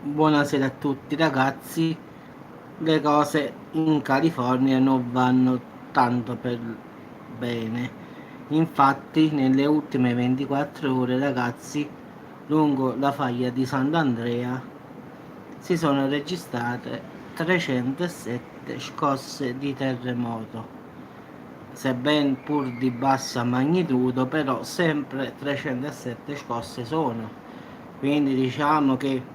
Buonasera a tutti ragazzi, le cose in California non vanno tanto per bene. Infatti nelle ultime 24 ore ragazzi, lungo la faglia di Sant'Andrea si sono registrate 307 scosse di terremoto. Sebbene pur di bassa magnitudo, però sempre 307 scosse sono. Quindi diciamo che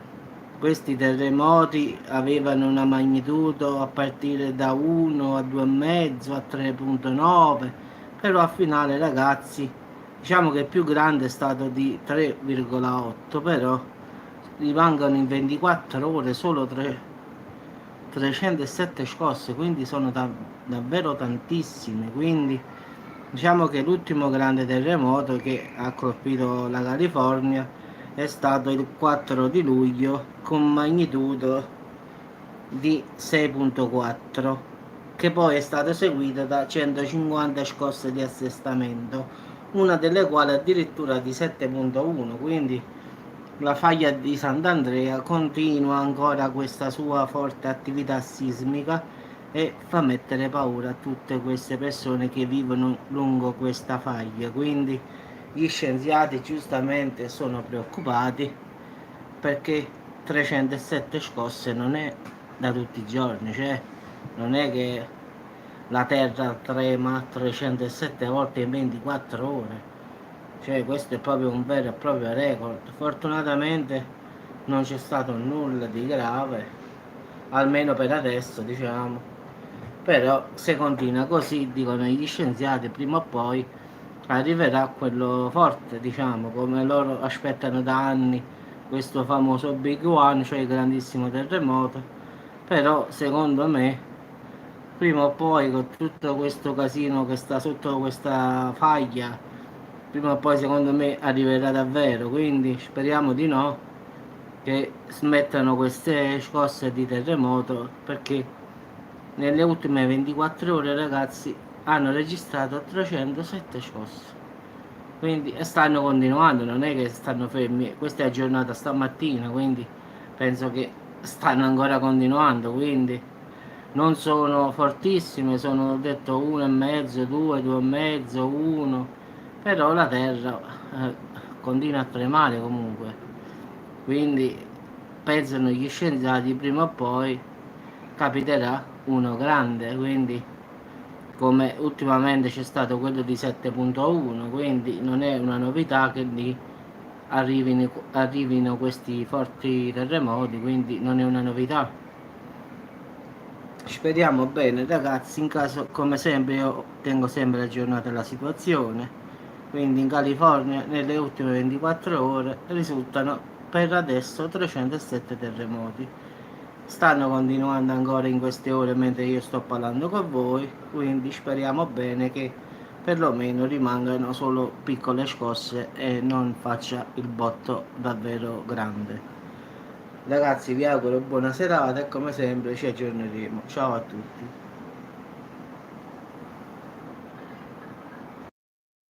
questi terremoti avevano una magnitudo a partire da 1 a 2,5 a 3,9, però al finale ragazzi diciamo che il più grande è stato di 3,8, però rimangono in 24 ore solo 307 scosse, quindi sono davvero tantissime. Quindi diciamo che l'ultimo grande terremoto che ha colpito la California è stato il 4 di luglio con magnitudo di 6,4, che poi è stato seguito da 150 scosse di assestamento, una delle quali addirittura di 7,1. Quindi la faglia di Sant'Andrea continua ancora questa sua forte attività sismica e fa mettere paura a tutte queste persone che vivono lungo questa faglia. Quindi gli scienziati giustamente sono preoccupati perché 307 scosse non è da tutti i giorni, cioè non è che la Terra trema 307 volte in 24 ore, cioè questo è proprio un vero e proprio record. Fortunatamente non c'è stato nulla di grave, almeno per adesso diciamo, però se continua così, dicono gli scienziati, prima o poi arriverà quello forte, diciamo, come loro aspettano da anni questo famoso Big One, cioè il grandissimo terremoto. Però secondo me prima o poi con tutto questo casino che sta sotto questa faglia, prima o poi secondo me arriverà davvero, quindi speriamo di no, che smettano queste scosse di terremoto, perché nelle ultime 24 ore ragazzi hanno registrato 307 scosse. Quindi e stanno continuando, non è che stanno fermi. Questa è giornata stamattina, quindi penso che stanno ancora continuando, quindi non sono fortissime, sono detto 1,5, 2, 2,5, 1, però la terra continua a tremare comunque. Quindi pensano gli scienziati prima o poi capiterà uno grande, quindi come ultimamente c'è stato quello di 7,1, quindi non è una novità che lì arrivino questi forti terremoti, quindi non è una novità. Speriamo bene ragazzi, in caso come sempre io tengo sempre aggiornata la situazione, quindi in California nelle ultime 24 ore risultano per adesso 307 terremoti. Stanno continuando ancora in queste ore mentre io sto parlando con voi, quindi speriamo bene che perlomeno rimangano solo piccole scosse e non faccia il botto davvero grande. Ragazzi vi auguro buona serata e come sempre ci aggiorneremo. Ciao a tutti.